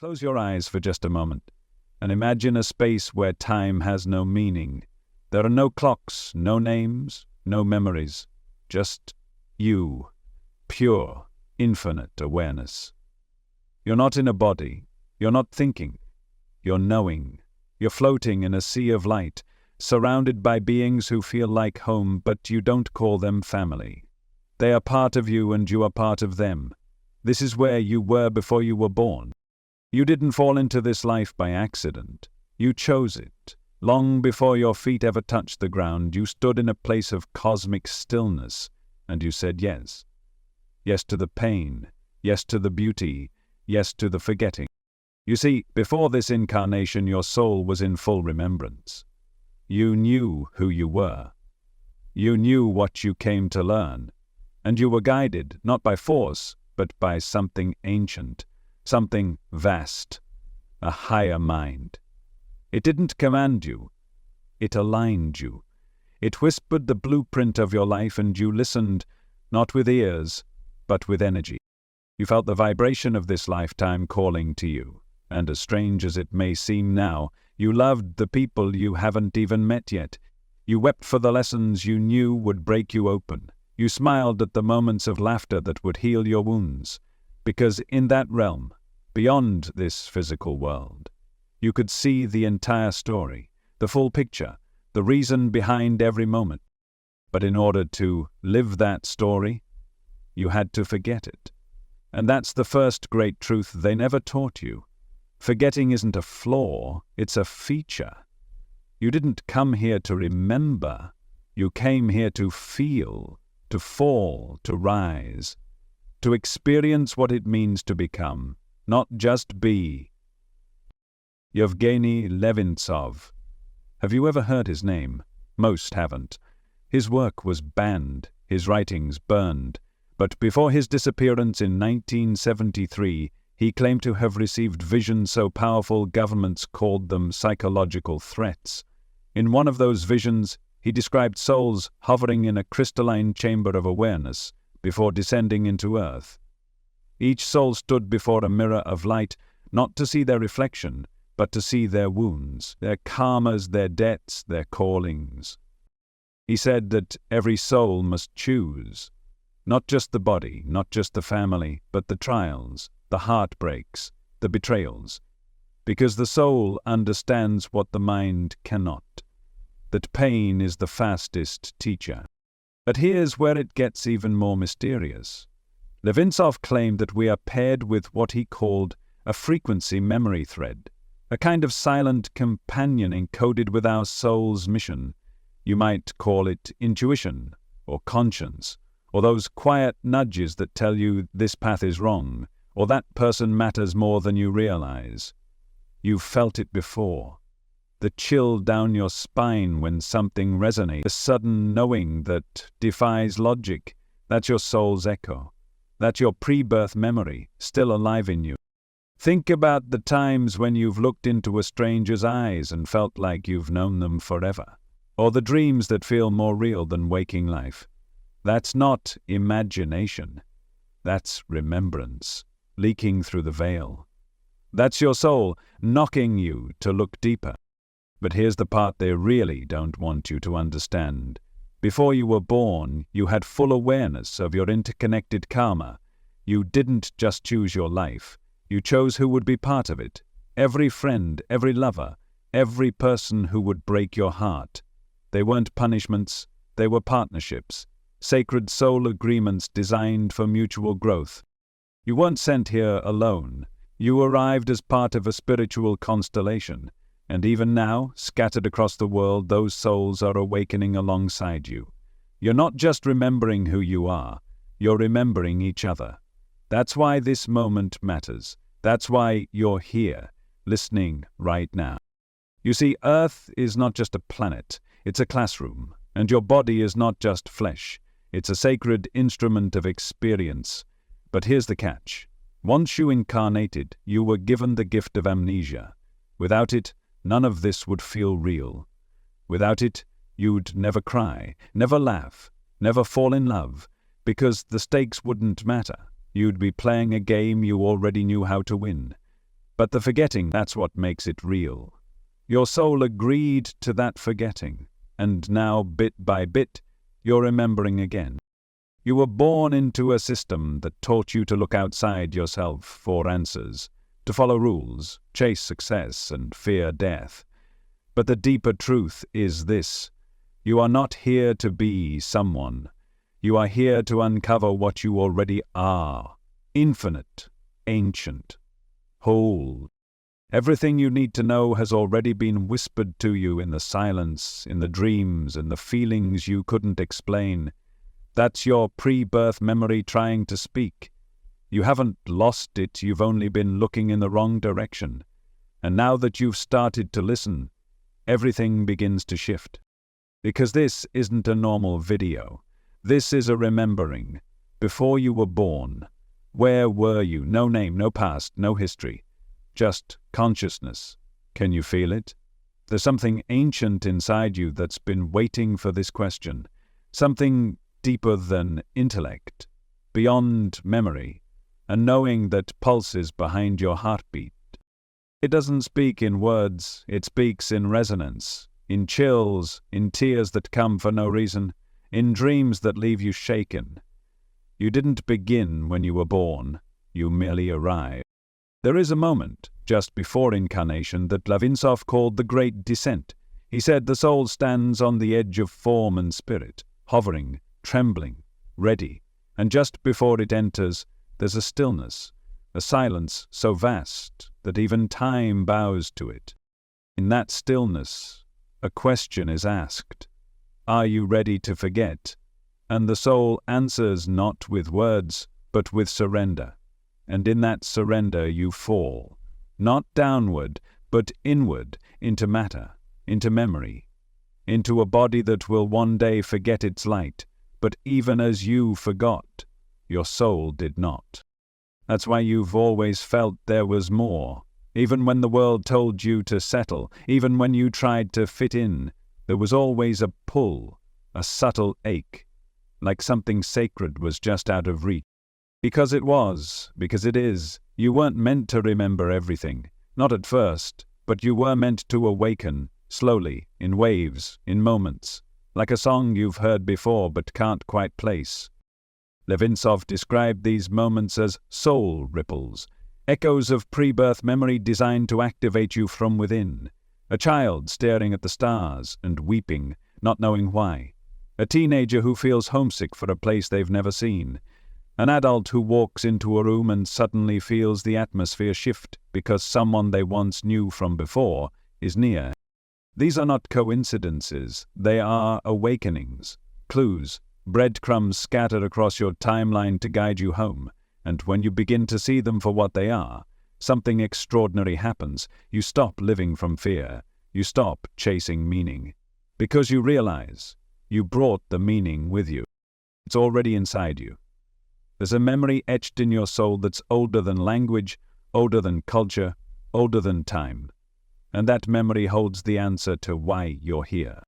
Close your eyes for just a moment and imagine a space where time has no meaning. There are no clocks, no names, no memories, just you, pure, infinite awareness. You're not in a body, you're not thinking, you're knowing. You're floating in a sea of light, surrounded by beings who feel like home, but you don't call them family. They are part of you and you are part of them. This is where you were before you were born. You didn't fall into this life by accident. You chose it. Long before your feet ever touched the ground, you stood in a place of cosmic stillness, and you said yes. Yes to the pain, yes to the beauty, yes to the forgetting. You see, before this incarnation, your soul was in full remembrance. You knew who you were. You knew what you came to learn, and you were guided not by force, but by something ancient, something vast, a higher mind. It didn't command you, it aligned you. It whispered the blueprint of your life and you listened, not with ears, but with energy. You felt the vibration of this lifetime calling to you, and as strange as it may seem now, you loved the people you haven't even met yet. You wept for the lessons you knew would break you open. You smiled at the moments of laughter that would heal your wounds, because in that realm, beyond this physical world, you could see the entire story, the full picture, the reason behind every moment. But in order to live that story, you had to forget it. And that's the first great truth they never taught you. Forgetting isn't a flaw, it's a feature. You didn't come here to remember, you came here to feel, to fall, to rise, to experience what it means to become, not just be. Yevgeny Levintzov. Have you ever heard his name? Most haven't. His work was banned, his writings burned, but before his disappearance in 1973, he claimed to have received visions so powerful governments called them psychological threats. In one of those visions, he described souls hovering in a crystalline chamber of awareness before descending into earth. Each soul stood before a mirror of light, not to see their reflection, but to see their wounds, their karmas, their debts, their callings. He said that every soul must choose, not just the body, not just the family, but the trials, the heartbreaks, the betrayals, because the soul understands what the mind cannot, that pain is the fastest teacher. But here's where it gets even more mysterious. Levintzov claimed that we are paired with what he called a frequency memory thread, a kind of silent companion encoded with our soul's mission. You might call it intuition, or conscience, or those quiet nudges that tell you this path is wrong, or that person matters more than you realize. You've felt it before. The chill down your spine when something resonates, the sudden knowing that defies logic, that's your soul's echo. That's your pre-birth memory, still alive in you. Think about the times when you've looked into a stranger's eyes and felt like you've known them forever, or the dreams that feel more real than waking life. That's not imagination. That's remembrance, leaking through the veil. That's your soul knocking you to look deeper. But here's the part they really don't want you to understand. Before you were born, you had full awareness of your interconnected karma. You didn't just choose your life. You chose who would be part of it. Every friend, every lover, every person who would break your heart. They weren't punishments, they were partnerships, sacred soul agreements designed for mutual growth. You weren't sent here alone. You arrived as part of a spiritual constellation, and even now, scattered across the world, those souls are awakening alongside you. You're not just remembering who you are, you're remembering each other. That's why this moment matters. That's why you're here, listening right now. You see, Earth is not just a planet, it's a classroom, and your body is not just flesh. It's a sacred instrument of experience. But here's the catch. Once you incarnated, you were given the gift of amnesia. Without it, none of this would feel real. Without it, you'd never cry, never laugh, never fall in love, because the stakes wouldn't matter. You'd be playing a game you already knew how to win. But the forgetting, that's what makes it real. Your soul agreed to that forgetting, and now, bit by bit, you're remembering again. You were born into a system that taught you to look outside yourself for answers, to follow rules, chase success, and fear death. But the deeper truth is this: you are not here to be someone. You are here to uncover what you already are: infinite, ancient, whole. Everything you need to know has already been whispered to you in the silence, in the dreams, in the feelings you couldn't explain. That's your pre-birth memory trying to speak. You haven't lost it, you've only been looking in the wrong direction. And now that you've started to listen, everything begins to shift. Because this isn't a normal video. This is a remembering. Before you were born, where were you? No name, no past, no history. Just consciousness. Can you feel it? There's something ancient inside you that's been waiting for this question. Something deeper than intellect, beyond memory, and knowing that pulses behind your heartbeat. It doesn't speak in words, it speaks in resonance, in chills, in tears that come for no reason, in dreams that leave you shaken. You didn't begin when you were born, you merely arrived. There is a moment, just before incarnation, that Levintzov called the Great Descent. He said the soul stands on the edge of form and spirit, hovering, trembling, ready, and just before it enters, there's a stillness, a silence so vast that even time bows to it. In that stillness, a question is asked: are you ready to forget? And the soul answers not with words, but with surrender. And in that surrender you fall, not downward, but inward, into matter, into memory, into a body that will one day forget its light. But even as you forgot, your soul did not. That's why you've always felt there was more. Even when the world told you to settle, even when you tried to fit in, there was always a pull, a subtle ache, like something sacred was just out of reach. Because it was, because it is. You weren't meant to remember everything, not at first, but you were meant to awaken, slowly, in waves, in moments, like a song you've heard before but can't quite place. Levintzov described these moments as soul ripples, echoes of pre-birth memory designed to activate you from within. A child staring at the stars and weeping, not knowing why. A teenager who feels homesick for a place they've never seen. An adult who walks into a room and suddenly feels the atmosphere shift because someone they once knew from before is near. These are not coincidences, they are awakenings, clues, breadcrumbs scattered across your timeline to guide you home, and when you begin to see them for what they are, something extraordinary happens. You stop living from fear, you stop chasing meaning, because you realize you brought the meaning with you. It's already inside you. There's a memory etched in your soul that's older than language, older than culture, older than time. And that memory holds the answer to why you're here.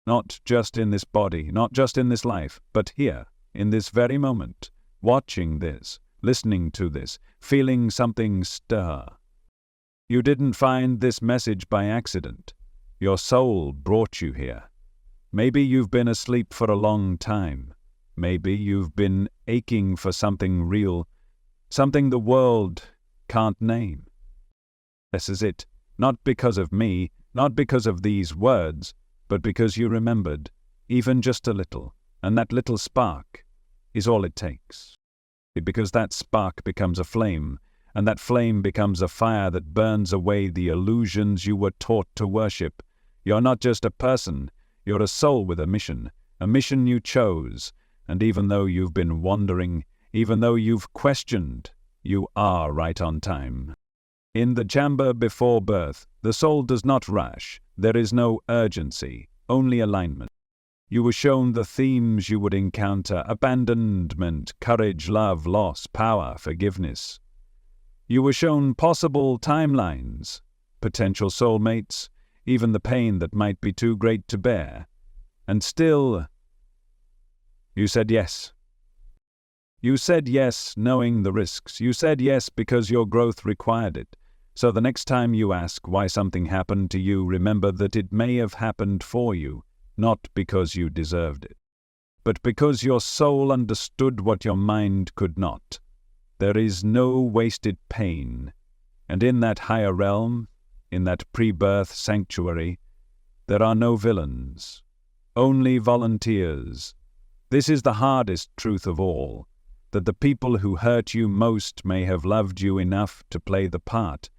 Not just in this body, not just in this life, but here, in this very moment, watching this, listening to this, feeling something stir. You didn't find this message by accident. Your soul brought you here. Maybe you've been asleep for a long time. Maybe you've been aching for something real, something the world can't name. This is it. Not because of me, not because of these words, but because you remembered, even just a little, and that little spark is all it takes. Because that spark becomes a flame, and that flame becomes a fire that burns away the illusions you were taught to worship. You're not just a person, you're a soul with a mission you chose, and even though you've been wandering, even though you've questioned, you are right on time. In the chamber before birth, the soul does not rush. There is no urgency, only alignment. You were shown the themes you would encounter: abandonment, courage, love, loss, power, forgiveness. You were shown possible timelines, potential soulmates, even the pain that might be too great to bear. And still, you said yes. You said yes knowing the risks. You said yes because your growth required it. So the next time you ask why something happened to you, remember that it may have happened for you, not because you deserved it, but because your soul understood what your mind could not. There is no wasted pain, and in that higher realm, in that pre-birth sanctuary, there are no villains, only volunteers. This is the hardest truth of all, that the people who hurt you most may have loved you enough to play the part.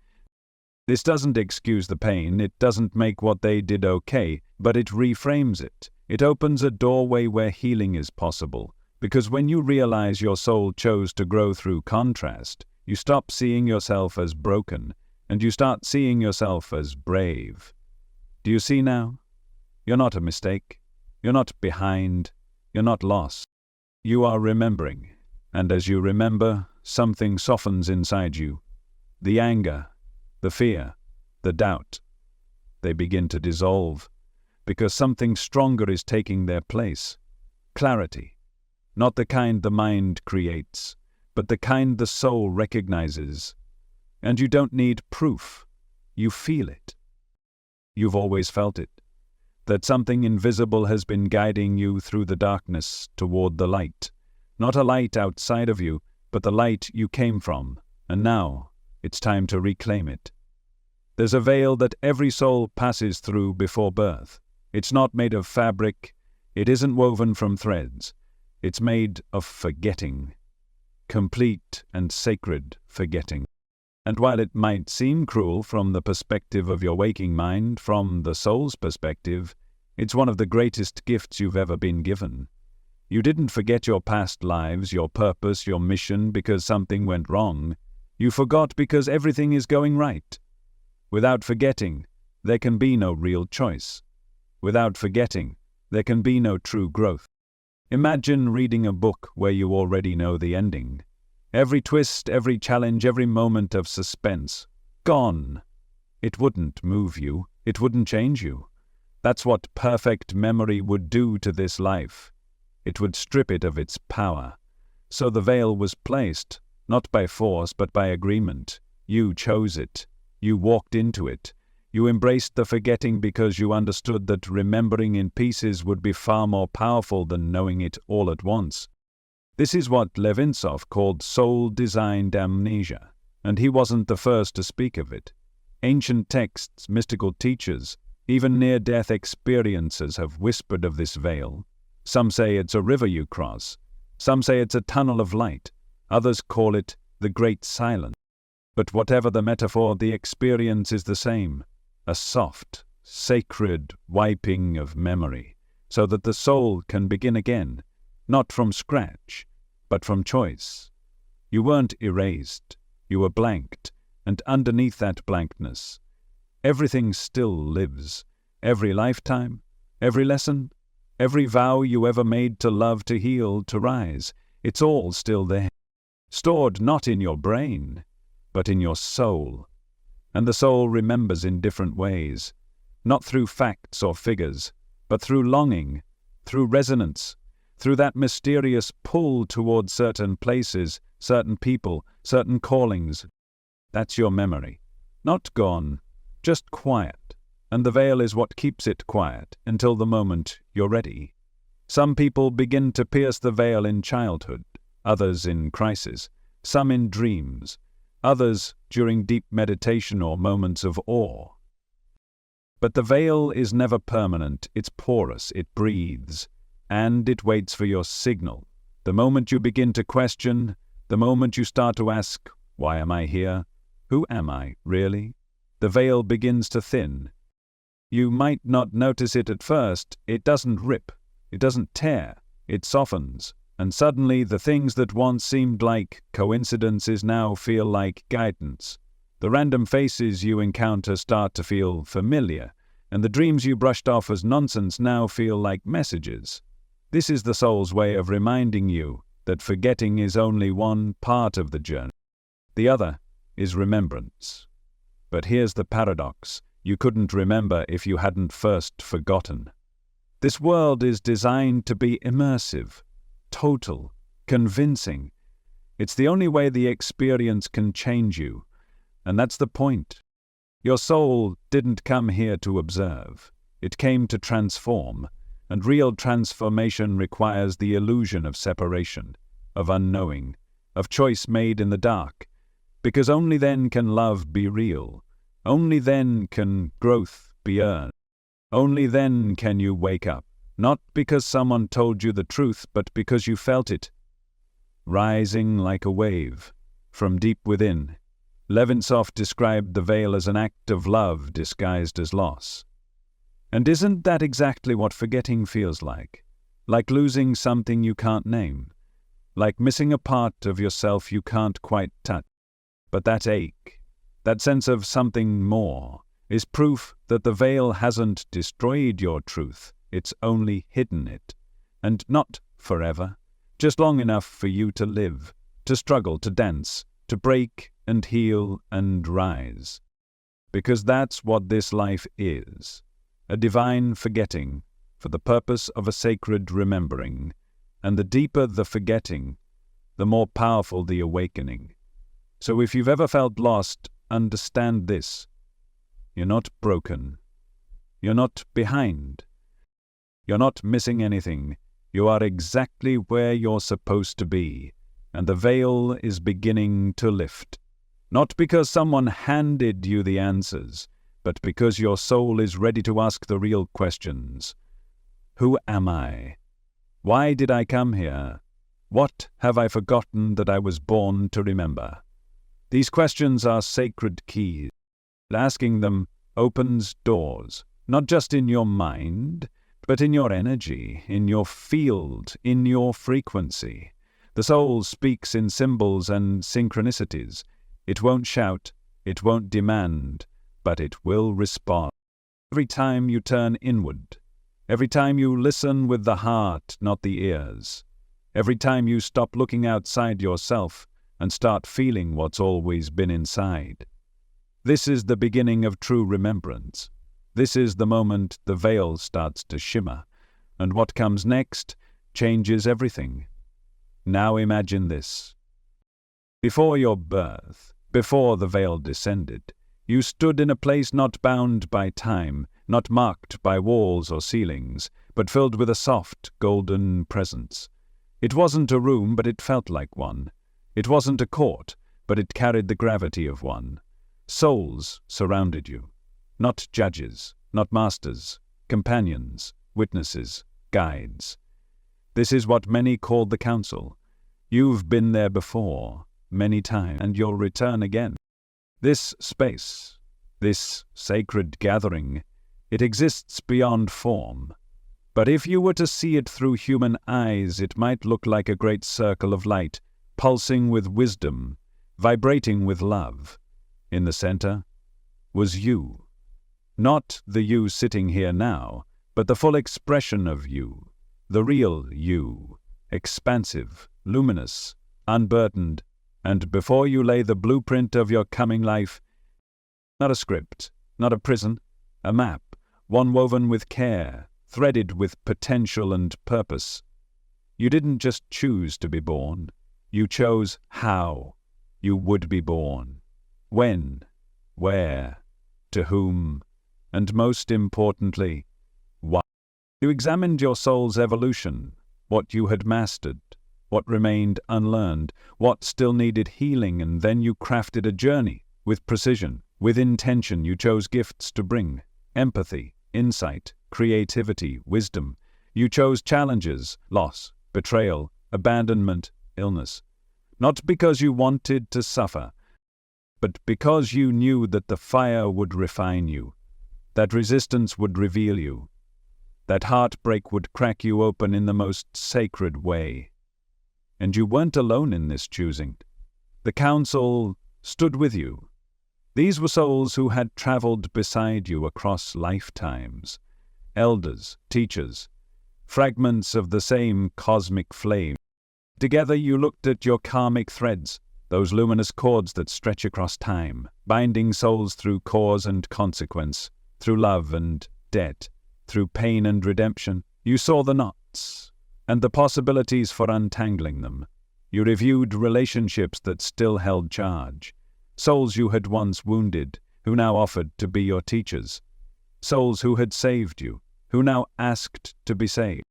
This doesn't excuse the pain, it doesn't make what they did okay, but it reframes it. It opens a doorway where healing is possible, because when you realize your soul chose to grow through contrast, you stop seeing yourself as broken, and you start seeing yourself as brave. Do you see now? You're not a mistake. You're not behind. You're not lost. You are remembering, and as you remember, something softens inside you. The anger, the fear, the doubt, they begin to dissolve, because something stronger is taking their place. Clarity, not the kind the mind creates, but the kind the soul recognizes. And you don't need proof. You feel it. You've always felt it, that something invisible has been guiding you through the darkness toward the light. Not a light outside of you, but the light you came from, and now it's time to reclaim it. There's a veil that every soul passes through before birth. It's not made of fabric, it isn't woven from threads. It's made of forgetting, complete and sacred forgetting. And while it might seem cruel from the perspective of your waking mind, from the soul's perspective, it's one of the greatest gifts you've ever been given. You didn't forget your past lives, your purpose, your mission because something went wrong. You forgot because everything is going right. Without forgetting, there can be no real choice. Without forgetting, there can be no true growth. Imagine reading a book where you already know the ending. Every twist, every challenge, every moment of suspense, gone. It wouldn't move you. It wouldn't change you. That's what perfect memory would do to this life. It would strip it of its power. So the veil was placed, not by force but by agreement. You chose it. You walked into it. You embraced the forgetting because you understood that remembering in pieces would be far more powerful than knowing it all at once. This is what Levintzov called soul-designed amnesia, and he wasn't the first to speak of it. Ancient texts, mystical teachers, even near-death experiences have whispered of this veil. Some say it's a river you cross. Some say it's a tunnel of light. Others call it the Great Silence. But whatever the metaphor, the experience is the same. A soft, sacred wiping of memory, so that the soul can begin again, not from scratch, but from choice. You weren't erased, you were blanked, and underneath that blankness, everything still lives. Every lifetime, every lesson, every vow you ever made to love, to heal, to rise, it's all still there. Stored not in your brain, but in your soul. And the soul remembers in different ways, not through facts or figures, but through longing, through resonance, through that mysterious pull towards certain places, certain people, certain callings. That's your memory. Not gone, just quiet. And the veil is what keeps it quiet until the moment you're ready. Some people begin to pierce the veil in childhood, others in crisis, some in dreams, others during deep meditation or moments of awe. But the veil is never permanent, it's porous, it breathes, and it waits for your signal. The moment you begin to question, the moment you start to ask, why am I here? Who am I, really? The veil begins to thin. You might not notice it at first. It doesn't rip, it doesn't tear, it softens. And suddenly the things that once seemed like coincidences now feel like guidance. The random faces you encounter start to feel familiar, and the dreams you brushed off as nonsense now feel like messages. This is the soul's way of reminding you that forgetting is only one part of the journey. The other is remembrance. But here's the paradox. You couldn't remember if you hadn't first forgotten. This world is designed to be immersive, total, convincing. It's the only way the experience can change you. And that's the point. Your soul didn't come here to observe. It came to transform, and real transformation requires the illusion of separation, of unknowing, of choice made in the dark, because only then can love be real. Only then can growth be earned. Only then can you wake up, not because someone told you the truth, but because you felt it, rising like a wave from deep within. Levintzov described the veil as an act of love disguised as loss. And isn't that exactly what forgetting feels like? Like losing something you can't name, like missing a part of yourself you can't quite touch. But that ache, that sense of something more, is proof that the veil hasn't destroyed your truth, it's only hidden it. And not forever, just long enough for you to live, to struggle, to dance, to break and heal and rise. Because that's what this life is, a divine forgetting for the purpose of a sacred remembering, and the deeper the forgetting, the more powerful the awakening. So if you've ever felt lost, understand this. You're not broken. You're not behind. You're not missing anything. You are exactly where you're supposed to be, and the veil is beginning to lift. Not because someone handed you the answers, but because your soul is ready to ask the real questions. Who am I? Why did I come here? What have I forgotten that I was born to remember? These questions are sacred keys. Asking them opens doors, not just in your mind, but in your energy, in your field, in your frequency. The soul speaks in symbols and synchronicities. It won't shout, it won't demand, but it will respond. Every time you turn inward, every time you listen with the heart, not the ears, every time you stop looking outside yourself and start feeling what's always been inside. This is the beginning of true remembrance. This is the moment the veil starts to shimmer, and what comes next changes everything. Now imagine this. Before your birth, before the veil descended, you stood in a place not bound by time, not marked by walls or ceilings, but filled with a soft, golden presence. It wasn't a room, but it felt like one. It wasn't a court, but it carried the gravity of one. Souls surrounded you. Not judges, not masters, companions, witnesses, guides. This is what many call the council. You've been there before, many times, and you'll return again. This space, this sacred gathering, it exists beyond form. But if you were to see it through human eyes, it might look like a great circle of light, pulsing with wisdom, vibrating with love. In the center was you. Not the you sitting here now, but the full expression of you, the real you, expansive, luminous, unburdened, and before you lay the blueprint of your coming life, not a script, not a prison, a map, one woven with care, threaded with potential and purpose. You didn't just choose to be born, you chose how you would be born, when, where, to whom, and most importantly, why. You examined your soul's evolution, what you had mastered, what remained unlearned, what still needed healing, and then you crafted a journey with precision, with intention. You chose gifts to bring, empathy, insight, creativity, wisdom. You chose challenges, loss, betrayal, abandonment, illness. Not because you wanted to suffer, but because you knew that the fire would refine you, that resistance would reveal you, that heartbreak would crack you open in the most sacred way. And you weren't alone in this choosing. The council stood with you. These were souls who had traveled beside you across lifetimes, elders, teachers, fragments of the same cosmic flame. Together you looked at your karmic threads, those luminous cords that stretch across time, binding souls through cause and consequence, through love and debt, through pain and redemption. You saw the knots and the possibilities for untangling them. You reviewed relationships that still held charge, souls you had once wounded, who now offered to be your teachers, souls who had saved you, who now asked to be saved,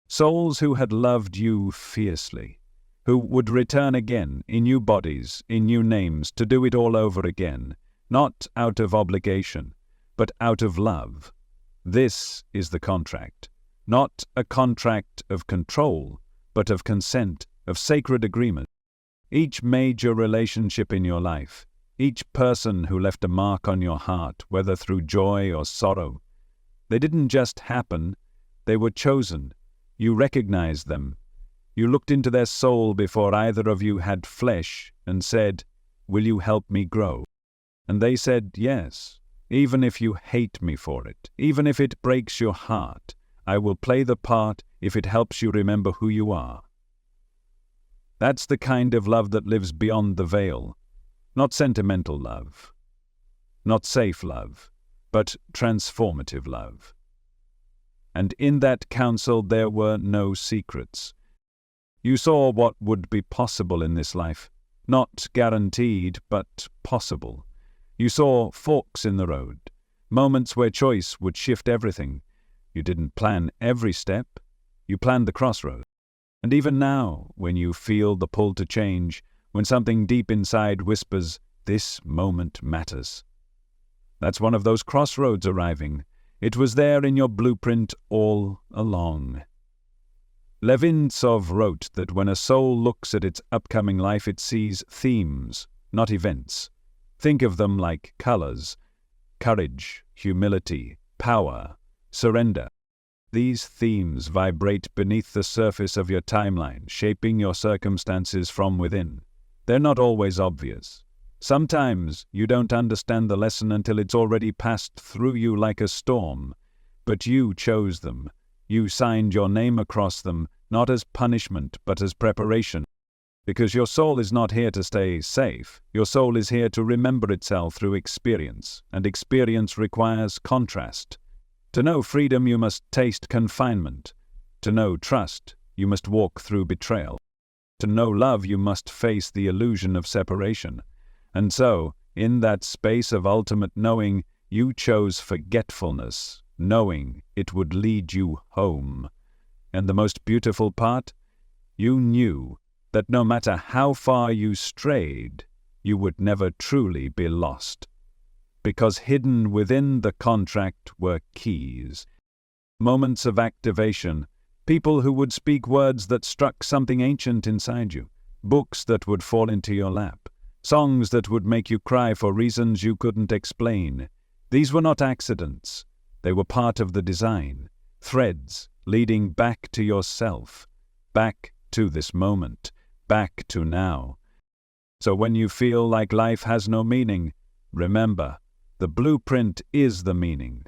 souls who had loved you fiercely, who would return again in new bodies, in new names, to do it all over again, not out of obligation, but out of love. This is the contract, not a contract of control, but of consent, of sacred agreement. Each major relationship in your life, each person who left a mark on your heart, whether through joy or sorrow, they didn't just happen, they were chosen. You recognized them. You looked into their soul before either of you had flesh and said, "Will you help me grow?" And they said, "Yes, even if you hate me for it, even if it breaks your heart, I will play the part if it helps you remember who you are." That's the kind of love that lives beyond the veil. Not sentimental love, not safe love, but transformative love. And in that council there were no secrets. You saw what would be possible in this life, not guaranteed, but possible. You saw forks in the road, moments where choice would shift everything. You didn't plan every step, you planned the crossroads. And even now, when you feel the pull to change, when something deep inside whispers, "This moment matters," that's one of those crossroads arriving. It was there in your blueprint all along. Levintzov wrote that when a soul looks at its upcoming life, it sees themes, not events. Think of them like colors: courage, humility, power, surrender. These themes vibrate beneath the surface of your timeline, shaping your circumstances from within. They're not always obvious. Sometimes you don't understand the lesson until it's already passed through you like a storm. But you chose them. You signed your name across them, not as punishment, but as preparation. Because your soul is not here to stay safe. Your soul is here to remember itself through experience, and experience requires contrast. To know freedom, you must taste confinement. To know trust, you must walk through betrayal. To know love, you must face the illusion of separation. And so, in that space of ultimate knowing, you chose forgetfulness, knowing it would lead you home. And the most beautiful part? You knew that no matter how far you strayed, you would never truly be lost. Because hidden within the contract were keys, moments of activation, people who would speak words that struck something ancient inside you, books that would fall into your lap, songs that would make you cry for reasons you couldn't explain. These were not accidents. They were part of the design, threads leading back to yourself, back to this moment, back to now. So when you feel like life has no meaning, remember, the blueprint is the meaning.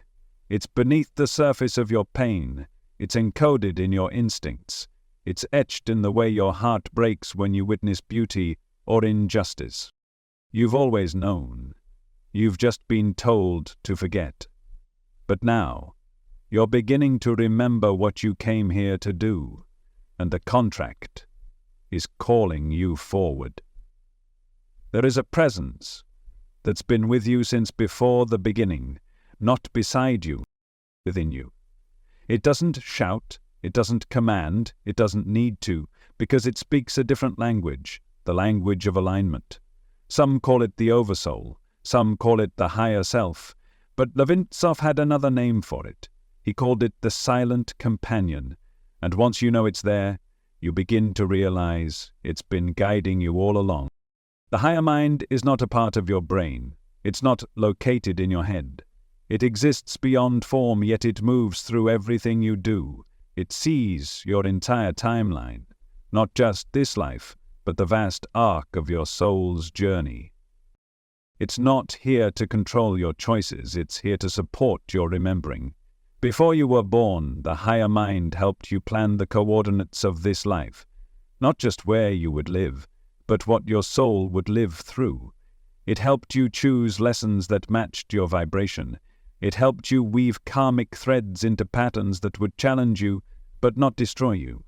It's beneath the surface of your pain. It's encoded in your instincts. It's etched in the way your heart breaks when you witness beauty or injustice. You've always known. You've just been told to forget. But now, you're beginning to remember what you came here to do, and the contract is calling you forward. There is a presence that's been with you since before the beginning, not beside you, within you. It doesn't shout, it doesn't command, it doesn't need to, because it speaks a different language, the language of alignment. Some call it the oversoul, some call it the higher self, but Levintzov had another name for it. He called it the silent companion, and once you know it's there, you begin to realize it's been guiding you all along. The higher mind is not a part of your brain. It's not located in your head. It exists beyond form, yet it moves through everything you do. It sees your entire timeline, not just this life, but the vast arc of your soul's journey. It's not here to control your choices, it's here to support your remembering. Before you were born, the higher mind helped you plan the coordinates of this life, not just where you would live, but what your soul would live through. It helped you choose lessons that matched your vibration. It helped you weave karmic threads into patterns that would challenge you, but not destroy you.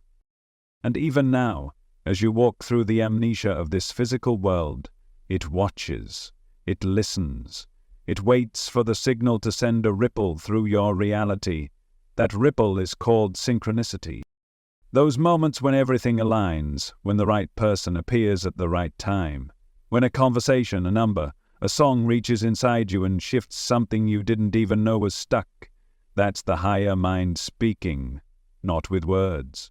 And even now, as you walk through the amnesia of this physical world, It watches. It listens. It waits for the signal to send a ripple through your reality. That ripple is called synchronicity. Those moments when everything aligns, when the right person appears at the right time, when a conversation, a number, a song reaches inside you and shifts something you didn't even know was stuck. That's the higher mind speaking, not with words,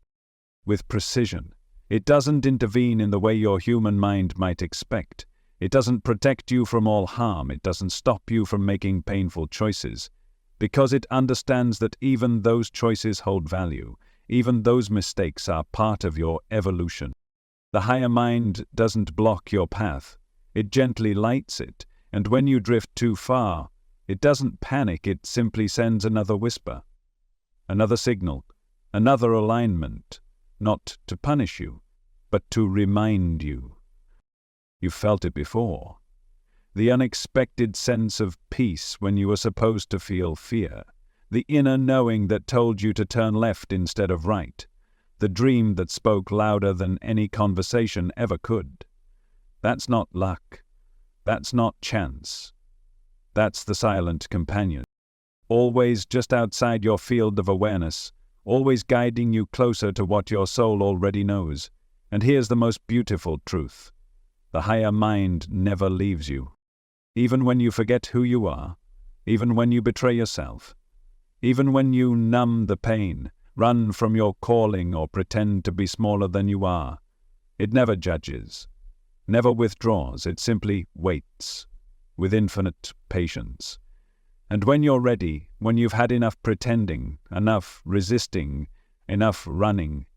with precision. It doesn't intervene in the way your human mind might expect. It doesn't protect you from all harm. It doesn't stop you from making painful choices, because it understands that even those choices hold value. Even those mistakes are part of your evolution. The higher mind doesn't block your path. It gently lights it, and when you drift too far, it doesn't panic. It simply sends another whisper, another signal, another alignment, not to punish you, but to remind you. You felt it before. The unexpected sense of peace when you were supposed to feel fear. The inner knowing that told you to turn left instead of right. The dream that spoke louder than any conversation ever could. That's not luck. That's not chance. That's the silent companion. Always just outside your field of awareness, always guiding you closer to what your soul already knows. And here's the most beautiful truth. The higher mind never leaves you. Even when you forget who you are, even when you betray yourself, even when you numb the pain, run from your calling or pretend to be smaller than you are, it never judges, never withdraws. It simply waits with infinite patience. And when you're ready, when you've had enough pretending, enough resisting, enough running,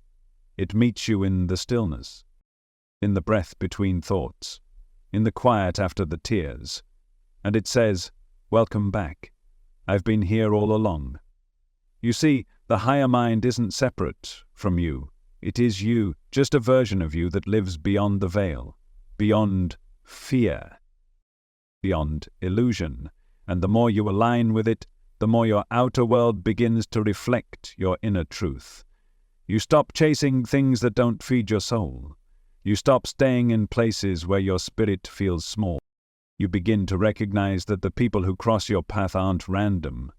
it meets you in the stillness, in the breath between thoughts, in the quiet after the tears, and it says, "Welcome back. I've been here all along." You see, the higher mind isn't separate from you. It is you, just a version of you that lives beyond the veil, beyond fear, beyond illusion. And the more you align with it, the more your outer world begins to reflect your inner truth. You stop chasing things that don't feed your soul. You stop staying in places where your spirit feels small. You begin to recognize that the people who cross your path aren't random.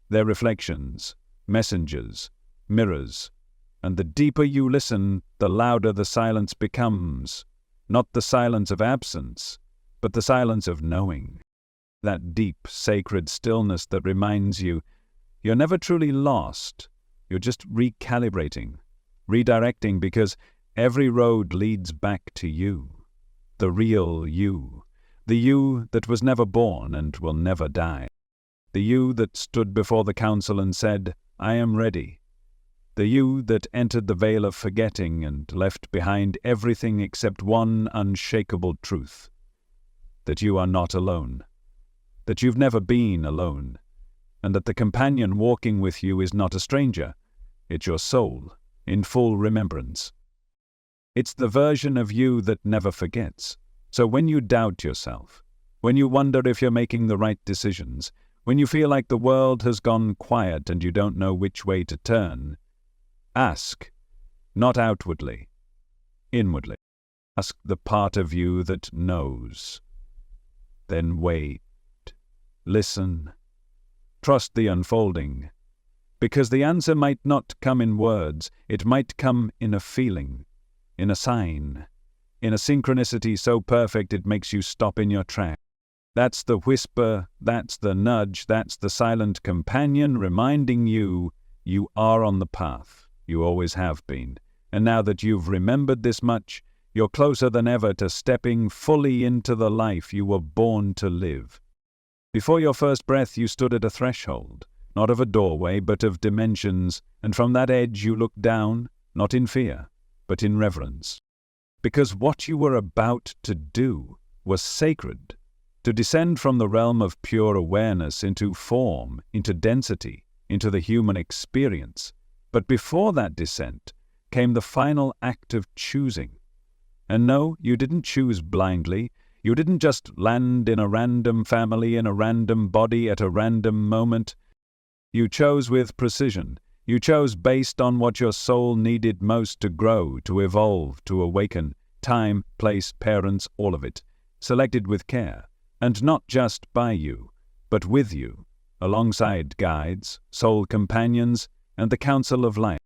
They're reflections, messengers, mirrors. And the deeper you listen, the louder the silence becomes. Not the silence of absence, but the silence of knowing. That deep, sacred stillness that reminds you, you're never truly lost. You're just recalibrating, redirecting, because every road leads back to you. The real you. The you that was never born and will never die. The you that stood before the council and said, "I am ready." The you that entered the veil of forgetting and left behind everything except one unshakable truth. That you are not alone. That you've never been alone. And that the companion walking with you is not a stranger. It's your soul, in full remembrance. It's the version of you that never forgets. So when you doubt yourself, when you wonder if you're making the right decisions, when you feel like the world has gone quiet and you don't know which way to turn, ask, not outwardly, inwardly. Ask the part of you that knows. Then wait, listen, trust the unfolding, because the answer might not come in words, it might come in a feeling, in a sign, in a synchronicity so perfect it makes you stop in your track. That's the whisper, that's the nudge, that's the silent companion reminding you you are on the path. You always have been. And now that you've remembered this much, you're closer than ever to stepping fully into the life you were born to live. Before your first breath, you stood at a threshold, not of a doorway, but of dimensions, and from that edge you looked down, not in fear, but in reverence. Because what you were about to do was sacred, to descend from the realm of pure awareness into form, into density, into the human experience. But before that descent came the final act of choosing. And no, you didn't choose blindly. You didn't just land in a random family, in a random body, at a random moment. You chose with precision. You chose based on what your soul needed most to grow, to evolve, to awaken. Time, place, parents, all of it. selected with care, and not just by you, but with you, alongside guides, soul companions, and the council of life.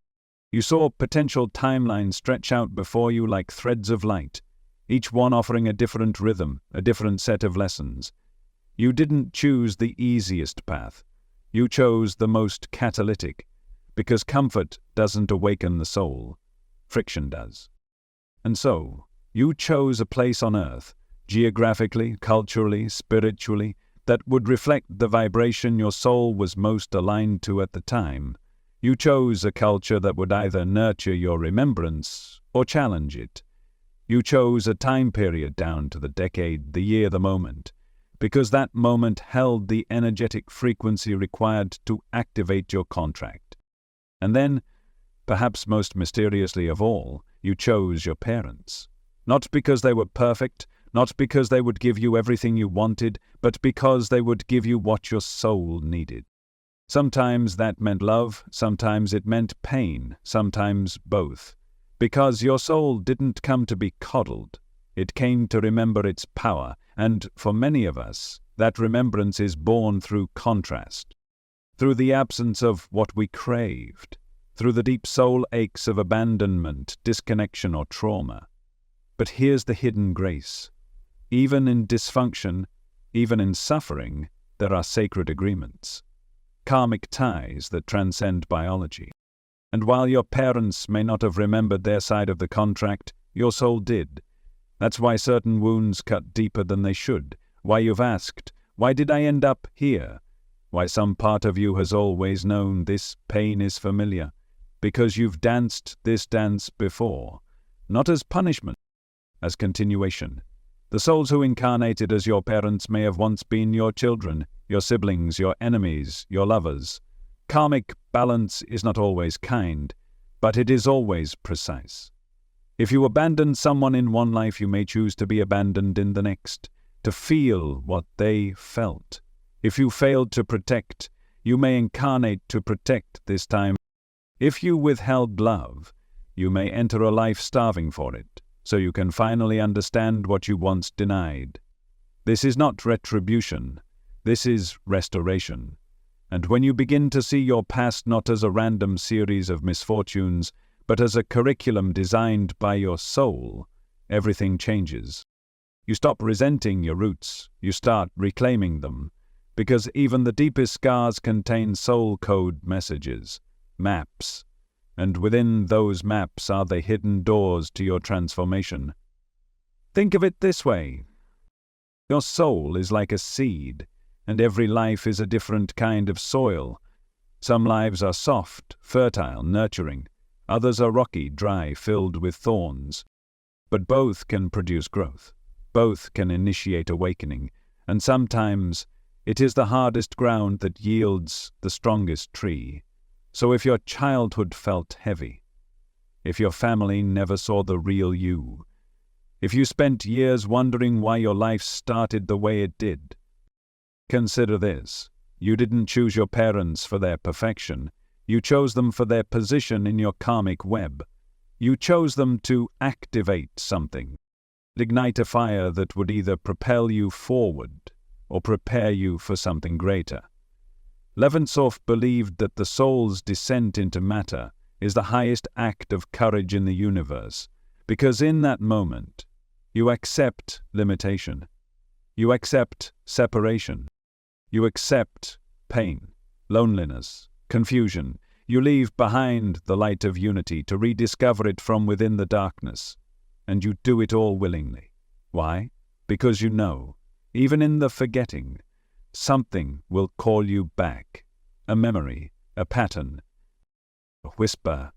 You saw potential timelines stretch out before you like threads of light, each one offering a different rhythm, a different set of lessons. You didn't choose the easiest path. You chose the most catalytic, because comfort doesn't awaken the soul. Friction does. And so, you chose a place on Earth, geographically, culturally, spiritually, that would reflect the vibration your soul was most aligned to at the time. You chose a culture that would either nurture your remembrance or challenge it. You chose a time period down to the decade, the year, the moment, because that moment held the energetic frequency required to activate your contract. And then, perhaps most mysteriously of all, you chose your parents. Not because they were perfect, not because they would give you everything you wanted, but because they would give you what your soul needed. Sometimes that meant love, sometimes it meant pain, sometimes both. Because your soul didn't come to be coddled, it came to remember its power, and for many of us, that remembrance is born through contrast, through the absence of what we craved, through the deep soul aches of abandonment, disconnection, or trauma. But here's the hidden grace. Even in dysfunction, even in suffering, there are sacred agreements, karmic ties that transcend biology. And while your parents may not have remembered their side of the contract, your soul did. That's why certain wounds cut deeper than they should, why you've asked, why did I end up here? Why some part of you has always known this pain is familiar, because you've danced this dance before, not as punishment, as continuation. The souls who incarnated as your parents may have once been your children, your siblings, your enemies, your lovers. Karmic balance is not always kind, but it is always precise. If you abandon someone in one life, you may choose to be abandoned in the next, to feel what they felt. If you failed to protect, you may incarnate to protect this time. If you withheld love, you may enter a life starving for it, so you can finally understand what you once denied. This is not retribution, this is restoration. And when you begin to see your past not as a random series of misfortunes, but as a curriculum designed by your soul, everything changes. You stop resenting your roots, you start reclaiming them, because even the deepest scars contain soul code messages, maps, and within those maps are the hidden doors to your transformation. Think of it this way. Your soul is like a seed, and every life is a different kind of soil. Some lives are soft, fertile, nurturing. Others are rocky, dry, filled with thorns. But both can produce growth. Both can initiate awakening. And sometimes it is the hardest ground that yields the strongest tree. So if your childhood felt heavy, if your family never saw the real you, if you spent years wondering why your life started the way it did, consider this. You didn't choose your parents for their perfection. You chose them for their position in your karmic web. You chose them to activate something, ignite a fire that would either propel you forward or prepare you for something greater. Levintzov believed that the soul's descent into matter is the highest act of courage in the universe, because in that moment, you accept limitation. You accept separation. You accept pain, loneliness, confusion. You leave behind the light of unity to rediscover it from within the darkness. And you do it all willingly. Why? Because you know, even in the forgetting, something will call you back. A memory, a pattern, a whisper.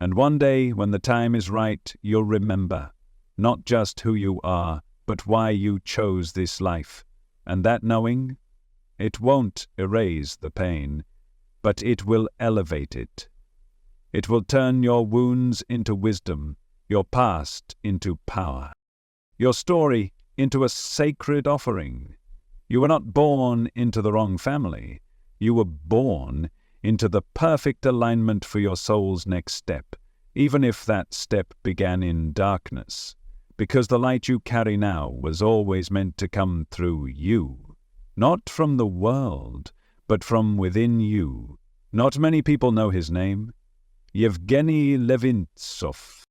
And one day, when the time is right, you'll remember, not just who you are, but why you chose this life. And that knowing, it won't erase the pain, but it will elevate it. It will turn your wounds into wisdom, your past into power, your story into a sacred offering. You were not born into the wrong family. You were born into the perfect alignment for your soul's next step, even if that step began in darkness, because the light you carry now was always meant to come through you, not from the world, but from within you. Not many people know his name. Yevgeny Levintzov,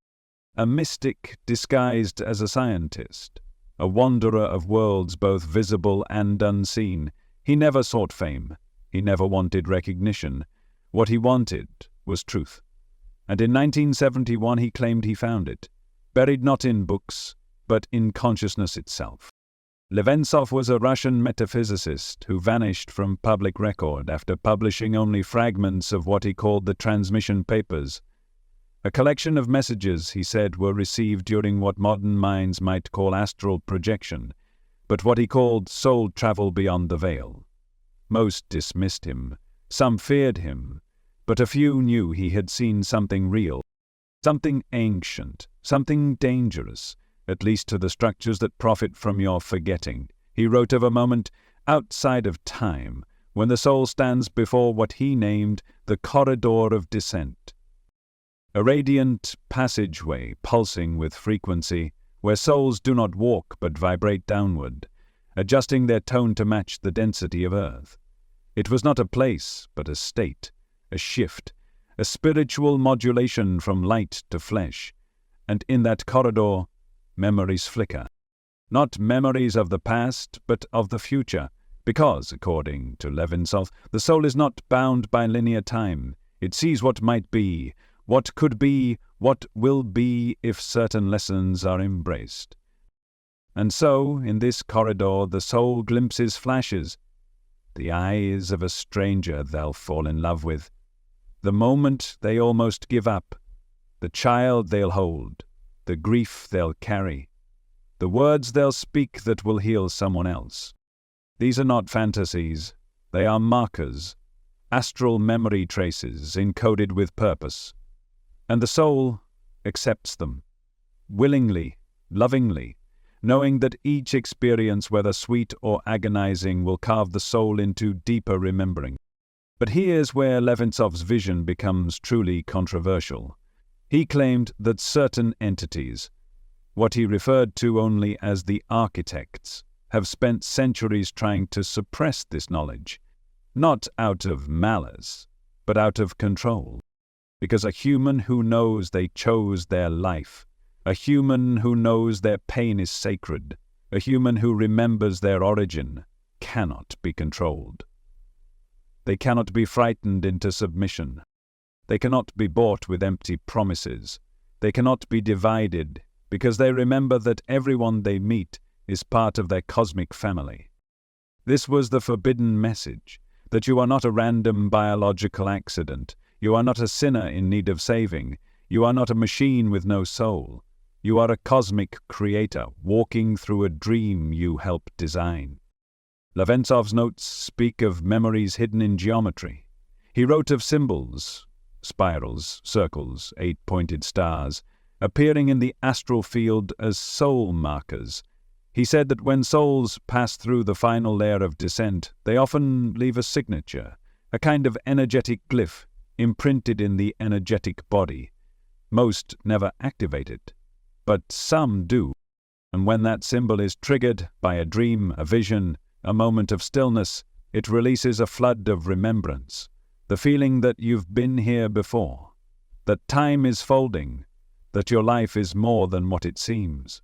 a mystic disguised as a scientist, a wanderer of worlds both visible and unseen. He never sought fame. He never wanted recognition. What he wanted was truth. And in 1971 he claimed he found it, buried not in books, but in consciousness itself. Levintzov was a Russian metaphysicist who vanished from public record after publishing only fragments of what he called the transmission papers, a collection of messages he said were received during what modern minds might call astral projection, but what he called soul travel beyond the veil. Most dismissed him, some feared him, but a few knew he had seen something real, something ancient, something dangerous, at least to the structures that profit from your forgetting. He wrote of a moment outside of time, when the soul stands before what he named the corridor of descent. A radiant passageway pulsing with frequency, where souls do not walk but vibrate downward, adjusting their tone to match the density of earth. It was not a place, but a state, a shift, a spiritual modulation from light to flesh, and in that corridor, memories flicker. Not memories of the past, but of the future, because, according to Levintzov, the soul is not bound by linear time. It sees what might be, what could be, what will be if certain lessons are embraced. And so, in this corridor, the soul glimpses flashes, the eyes of a stranger they'll fall in love with, the moment they almost give up, the child they'll hold, the grief they'll carry, the words they'll speak that will heal someone else. These are not fantasies, they are markers, astral memory traces encoded with purpose. And the soul accepts them, willingly, lovingly, knowing that each experience, whether sweet or agonizing, will carve the soul into deeper remembering. But here's where Levintsov's vision becomes truly controversial. He claimed that certain entities, what he referred to only as the architects, have spent centuries trying to suppress this knowledge, not out of malice, but out of control. Because a human who knows they chose their life, a human who knows their pain is sacred, a human who remembers their origin, cannot be controlled. They cannot be frightened into submission. They cannot be bought with empty promises. They cannot be divided, because they remember that everyone they meet is part of their cosmic family. This was the forbidden message, that you are not a random biological accident. You are not a sinner in need of saving. You are not a machine with no soul. You are a cosmic creator walking through a dream you helped design. Levintsov's notes speak of memories hidden in geometry. He wrote of symbols, spirals, circles, 8-pointed stars, appearing in the astral field as soul markers. He said that when souls pass through the final layer of descent, they often leave a signature, a kind of energetic glyph, imprinted in the energetic body. Most never activate it, but some do. And when that symbol is triggered by a dream, a vision, a moment of stillness, it releases a flood of remembrance, the feeling that you've been here before, that time is folding, that your life is more than what it seems.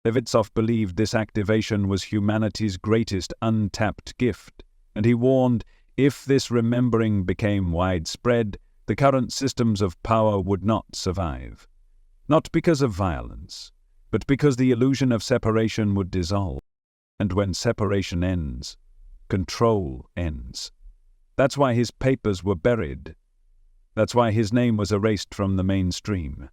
Levintzov believed this activation was humanity's greatest untapped gift, and he warned, if this remembering became widespread, the current systems of power would not survive. Not because of violence, but because the illusion of separation would dissolve. And when separation ends, control ends. That's why his papers were buried. That's why his name was erased from the mainstream.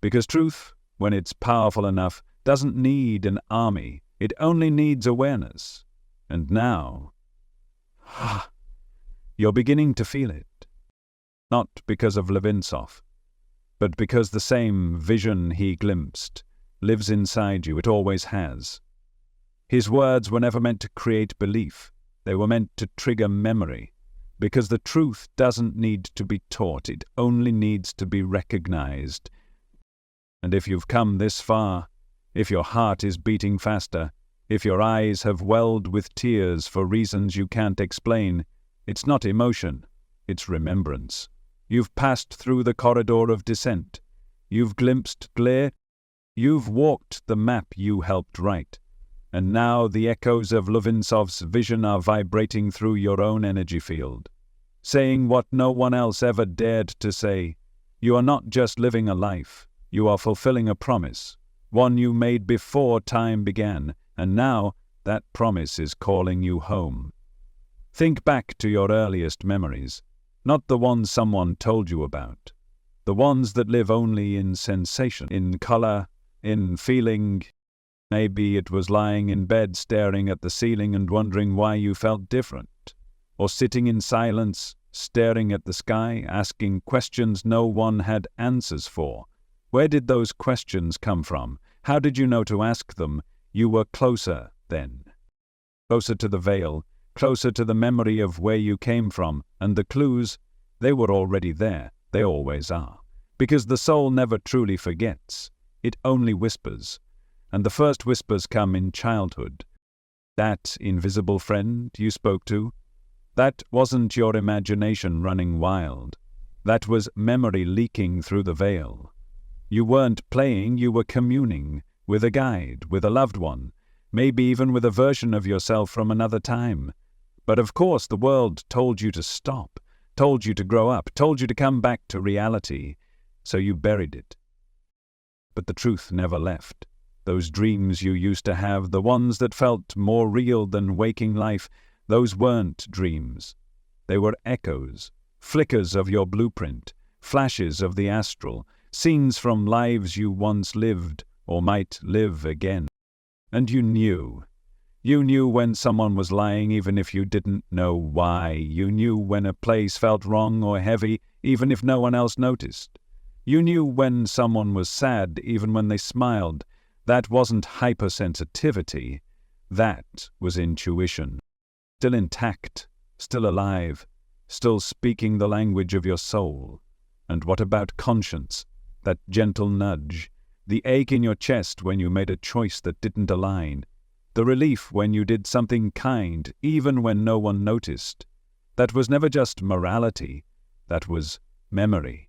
Because truth, when it's powerful enough, doesn't need an army. It only needs awareness. And now, you're beginning to feel it. Not because of Levintzov, but because the same vision he glimpsed lives inside you. It always has. His words were never meant to create belief. They were meant to trigger memory, because the truth doesn't need to be taught. It only needs to be recognized. And if you've come this far, if your heart is beating faster, if your eyes have welled with tears for reasons you can't explain, it's not emotion, it's remembrance. You've passed through the corridor of descent. You've glimpsed glare. You've walked the map you helped write. And now the echoes of Levintzov's vision are vibrating through your own energy field, saying what no one else ever dared to say. You are not just living a life, you are fulfilling a promise, one you made before time began, and now that promise is calling you home. Think back to your earliest memories, not the ones someone told you about, the ones that live only in sensation, in color, in feeling. Maybe it was lying in bed staring at the ceiling and wondering why you felt different, or sitting in silence, staring at the sky, asking questions no one had answers for. Where did those questions come from? How did you know to ask them? You were closer then. Closer to the veil, closer to the memory of where you came from, and the clues, they were already there. They always are. Because the soul never truly forgets. It only whispers. And the first whispers come in childhood. That invisible friend you spoke to, that wasn't your imagination running wild. That was memory leaking through the veil. You weren't playing, you were communing with a guide, with a loved one, maybe even with a version of yourself from another time. But of course the world told you to stop, told you to grow up, told you to come back to reality, so you buried it. But the truth never left. Those dreams you used to have, the ones that felt more real than waking life, those weren't dreams. They were echoes, flickers of your blueprint, flashes of the astral, scenes from lives you once lived or might live again. And you knew. You knew when someone was lying even if you didn't know why. You knew when a place felt wrong or heavy even if no one else noticed. You knew when someone was sad even when they smiled. That wasn't hypersensitivity. That was intuition. Still intact, still alive, still speaking the language of your soul. And what about conscience? That gentle nudge, the ache in your chest when you made a choice that didn't align, the relief when you did something kind, even when no one noticed. That was never just morality, that was memory.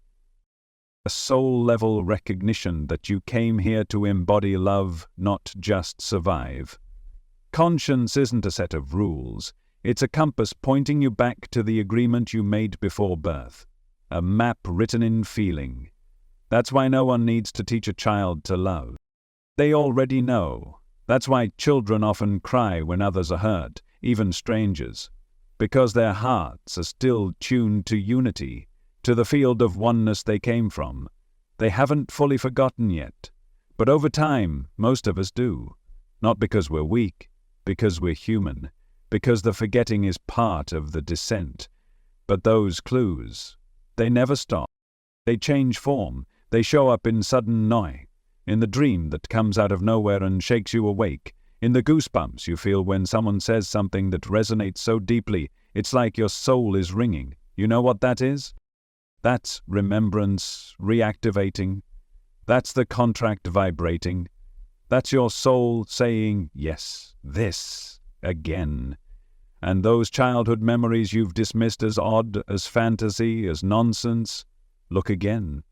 A soul-level recognition that you came here to embody love, not just survive. Conscience isn't a set of rules, it's a compass pointing you back to the agreement you made before birth, a map written in feeling. That's why no one needs to teach a child to love. They already know. That's why children often cry when others are hurt, even strangers, because their hearts are still tuned to unity, to the field of oneness they came from. They haven't fully forgotten yet, but over time, most of us do. Not because we're weak, because we're human, because the forgetting is part of the descent. But those clues, they never stop. They change form. They show up in sudden noise, in the dream that comes out of nowhere and shakes you awake, in the goosebumps you feel when someone says something that resonates so deeply, it's like your soul is ringing. You know what that is? That's remembrance reactivating. That's the contract vibrating. That's your soul saying, yes, this, again. And those childhood memories you've dismissed as odd, as fantasy, as nonsense, look again.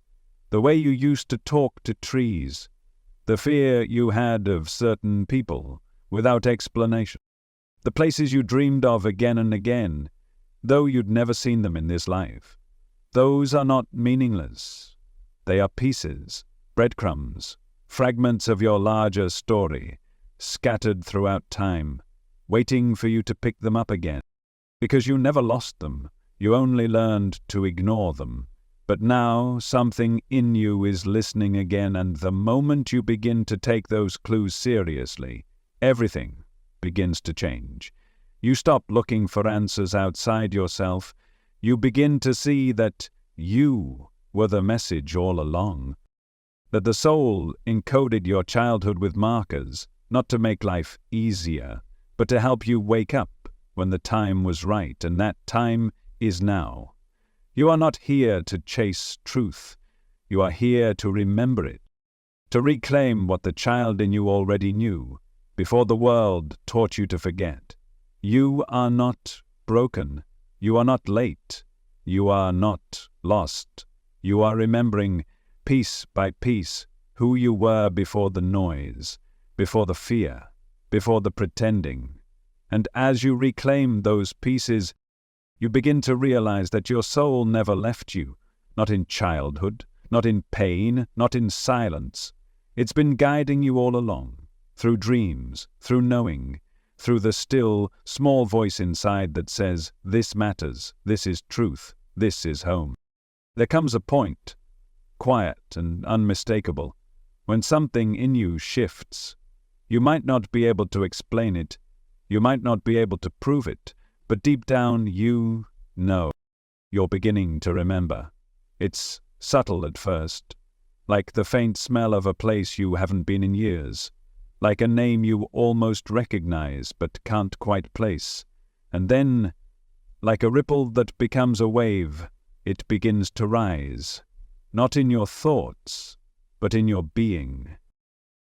The way you used to talk to trees, the fear you had of certain people, without explanation, the places you dreamed of again and again, though you'd never seen them in this life. Those are not meaningless. They are pieces, breadcrumbs, fragments of your larger story, scattered throughout time, waiting for you to pick them up again. Because you never lost them, you only learned to ignore them. But now something in you is listening again, and the moment you begin to take those clues seriously, everything begins to change. You stop looking for answers outside yourself. You begin to see that you were the message all along. That the soul encoded your childhood with markers, not to make life easier, but to help you wake up when the time was right, and that time is now. You are not here to chase truth. You are here to remember it. to reclaim what the child in you already knew, before the world taught you to forget. You are not broken. You are not late. You are not lost. You are remembering, piece by piece, who you were before the noise, before the fear, before the pretending. And as you reclaim those pieces, you begin to realize that your soul never left you, not in childhood, not in pain, not in silence. It's been guiding you all along, through dreams, through knowing, through the still, small voice inside that says, this matters, this is truth, this is home. There comes a point, quiet and unmistakable, when something in you shifts. You might not be able to explain it, you might not be able to prove it, but deep down you know. You're beginning to remember. It's subtle at first, like the faint smell of a place you haven't been in years, like a name you almost recognize but can't quite place. And then, like a ripple that becomes a wave, it begins to rise, not in your thoughts, but in your being.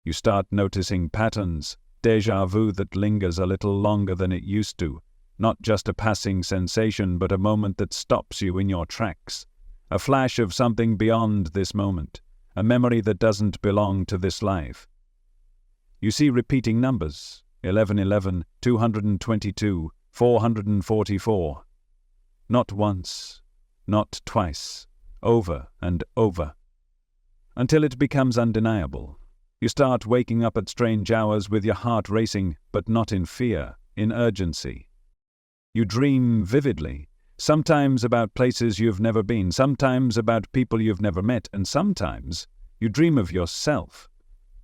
You start noticing patterns, déjà vu that lingers a little longer than it used to, not just a passing sensation but a moment that stops you in your tracks, a flash of something beyond this moment, a memory that doesn't belong to this life. You see repeating numbers, 1111, 222, 444. Not once, not twice, over and over, until it becomes undeniable. You start waking up at strange hours with your heart racing, but not in fear, in urgency. You dream vividly, sometimes about places you've never been, sometimes about people you've never met, and sometimes you dream of yourself.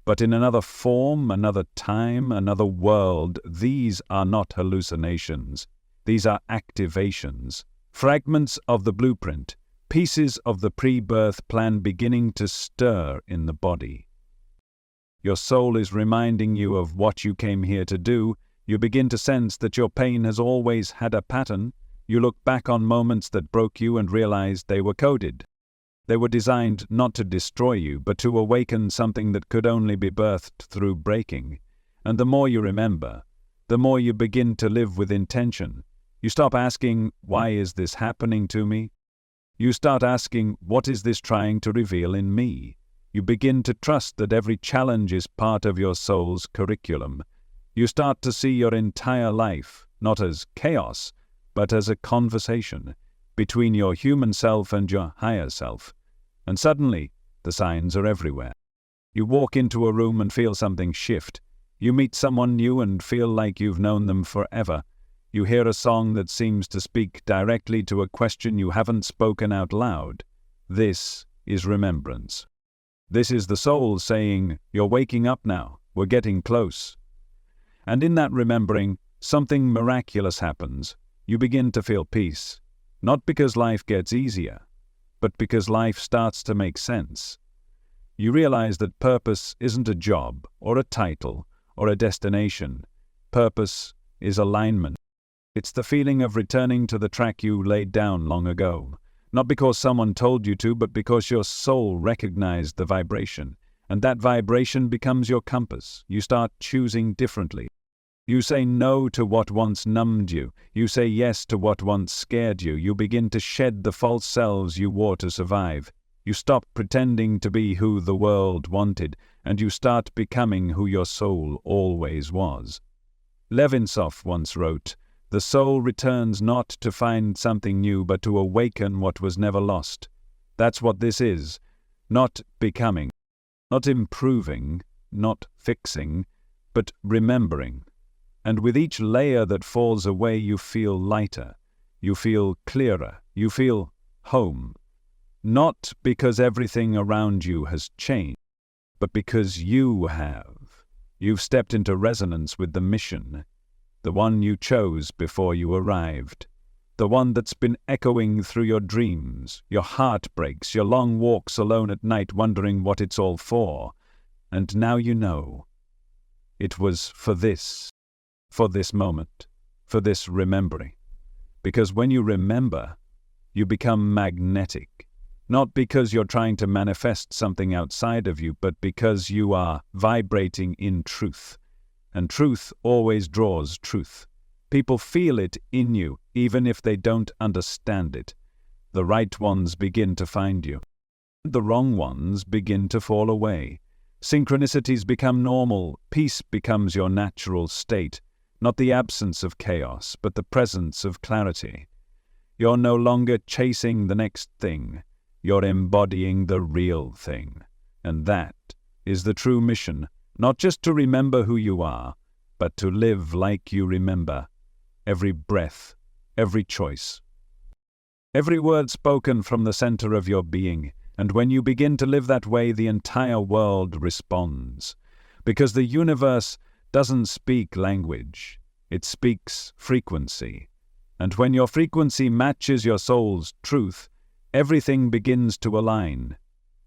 But in another form, another time, another world. These are not hallucinations. These are activations, fragments of the blueprint, pieces of the pre-birth plan beginning to stir in the body. Your soul is reminding you of what you came here to do. You begin to sense that your pain has always had a pattern. You look back on moments that broke you and realize they were coded. They were designed not to destroy you, but to awaken something that could only be birthed through breaking. And the more you remember, the more you begin to live with intention. You stop asking, why is this happening to me? You start asking, what is this trying to reveal in me? You begin to trust that every challenge is part of your soul's curriculum. You start to see your entire life, not as chaos, but as a conversation between your human self and your higher self. And suddenly, the signs are everywhere. You walk into a room and feel something shift. You meet someone new and feel like you've known them forever. You hear a song that seems to speak directly to a question you haven't spoken out loud. This is remembrance. This is the soul saying, you're waking up now, we're getting close. And in that remembering, something miraculous happens. You begin to feel peace, not because life gets easier, but because life starts to make sense. You realize that purpose isn't a job, or a title, or a destination. Purpose is alignment. It's the feeling of returning to the track you laid down long ago. Not because someone told you to, but because your soul recognized the vibration. And that vibration becomes your compass. You start choosing differently. You say no to what once numbed you. You say yes to what once scared you. You begin to shed the false selves you wore to survive. You stop pretending to be who the world wanted, and you start becoming who your soul always was. Levintzov once wrote, "The soul returns not to find something new, but to awaken what was never lost." That's what this is. Not becoming, not improving, not fixing, but remembering. And with each layer that falls away, you feel lighter, you feel clearer, you feel home. Not because everything around you has changed, but because you have. You've stepped into resonance with the mission, the one you chose before you arrived, the one that's been echoing through your dreams, your heartbreaks, your long walks alone at night wondering what it's all for. And now you know. It was for this moment, for this remembering. Because when you remember, you become magnetic. Not because you're trying to manifest something outside of you, but because you are vibrating in truth. And truth always draws truth. People feel it in you, even if they don't understand it. The right ones begin to find you. The wrong ones begin to fall away. Synchronicities become normal. Peace becomes your natural state. Not the absence of chaos, but the presence of clarity. You're no longer chasing the next thing. You're embodying the real thing. And that is the true mission, not just to remember who you are, but to live like you remember. Every breath, every choice. Every word spoken from the center of your being. And when you begin to live that way, the entire world responds. Because the universe doesn't speak language. It speaks frequency. And when your frequency matches your soul's truth, everything begins to align.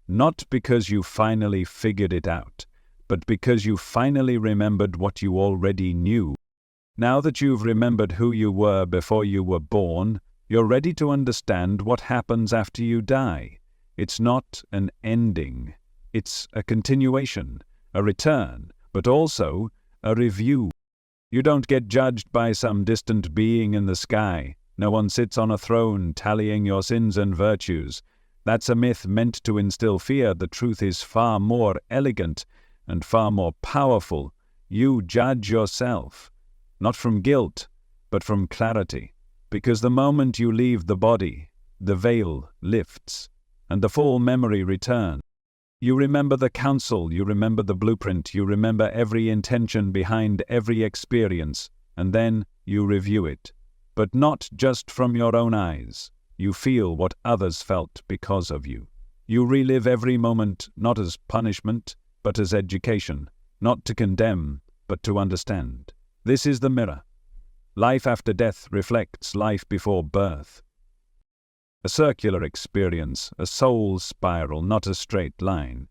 Not because you finally figured it out, but because you finally remembered what you already knew. Now that you've remembered who you were before you were born, you're ready to understand what happens after you die. It's not an ending. It's a continuation, a return, but also a review. You don't get judged by some distant being in the sky. No one sits on a throne tallying your sins and virtues. That's a myth meant to instill fear. The truth is far more elegant and far more powerful. You judge yourself, not from guilt, but from clarity. Because the moment you leave the body, the veil lifts, and the full memory returns. You remember the counsel, you remember the blueprint, you remember every intention behind every experience, and then you review it. But not just from your own eyes. You feel what others felt because of you. You relive every moment not as punishment, but as education, not to condemn, but to understand. This is the mirror. Life after death reflects life before birth. A circular experience, a soul spiral, not a straight line.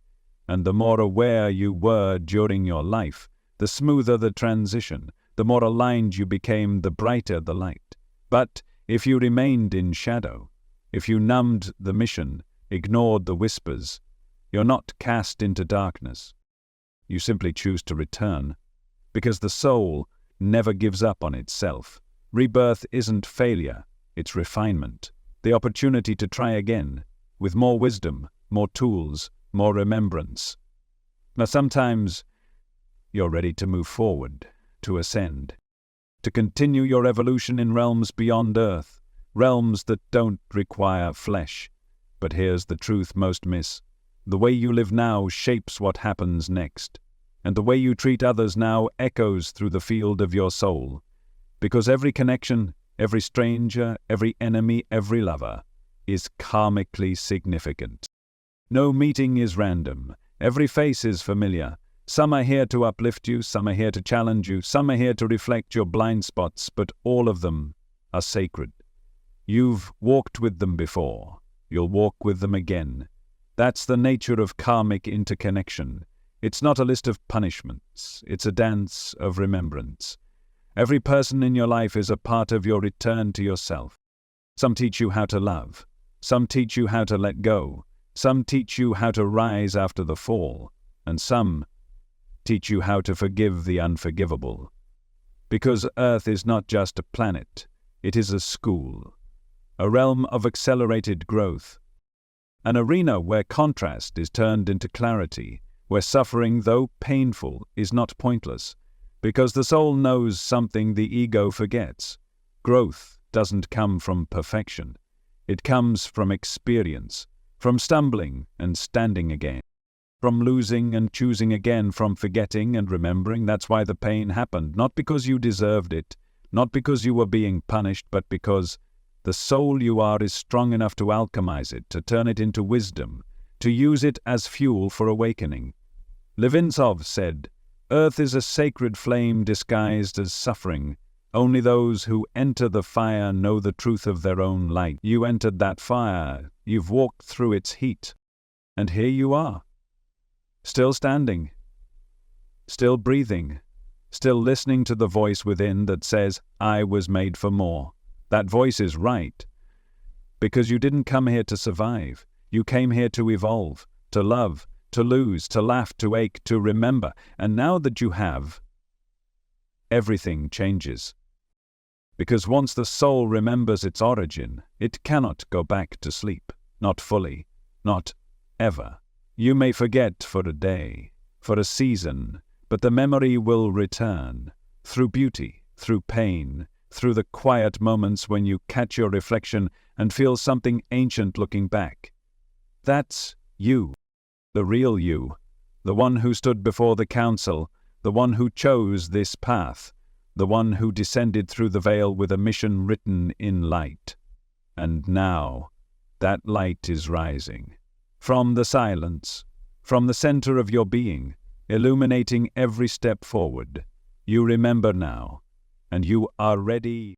And the more aware you were during your life, the smoother the transition, the more aligned you became, the brighter the light. But if you remained in shadow, if you numbed the mission, ignored the whispers, you're not cast into darkness. You simply choose to return, because the soul never gives up on itself. Rebirth isn't failure, it's refinement. The opportunity to try again, with more wisdom, more tools, more remembrance. Now sometimes you're ready to move forward, to ascend, to continue your evolution in realms beyond Earth, realms that don't require flesh. But here's the truth most miss. The way you live now shapes what happens next, and the way you treat others now echoes through the field of your soul. Because every connection, every stranger, every enemy, every lover is karmically significant. No meeting is random. Every face is familiar. Some are here to uplift you, some are here to challenge you, some are here to reflect your blind spots, but all of them are sacred. You've walked with them before. You'll walk with them again. That's the nature of karmic interconnection. It's not a list of punishments. It's a dance of remembrance. Every person in your life is a part of your return to yourself. Some teach you how to love. Some teach you how to let go. Some teach you how to rise after the fall. And some teach you how to forgive the unforgivable. Because Earth is not just a planet. It is a school. A realm of accelerated growth. An arena where contrast is turned into clarity. Where suffering, though painful, is not pointless. Because the soul knows something the ego forgets. Growth doesn't come from perfection. It comes from experience, from stumbling and standing again, from losing and choosing again, from forgetting and remembering. That's why the pain happened, not because you deserved it, not because you were being punished, but because the soul you are is strong enough to alchemize it, to turn it into wisdom, to use it as fuel for awakening. Levintzov said, "Earth is a sacred flame disguised as suffering. Only those who enter the fire know the truth of their own light." You entered that fire. You've walked through its heat. And here you are. Still standing. Still breathing. Still listening to the voice within that says, "I was made for more." That voice is right. Because you didn't come here to survive. You came here to evolve, to love, to lose, to laugh, to ache, to remember. And now that you have, everything changes. Because once the soul remembers its origin, it cannot go back to sleep. Not fully. Not ever. You may forget for a day, for a season, but the memory will return. Through beauty, through pain, through the quiet moments when you catch your reflection and feel something ancient looking back. That's you, the real you, the one who stood before the council, the one who chose this path, the one who descended through the veil with a mission written in light. And now, that light is rising. From the silence, from the center of your being, illuminating every step forward. You remember now, and you are ready.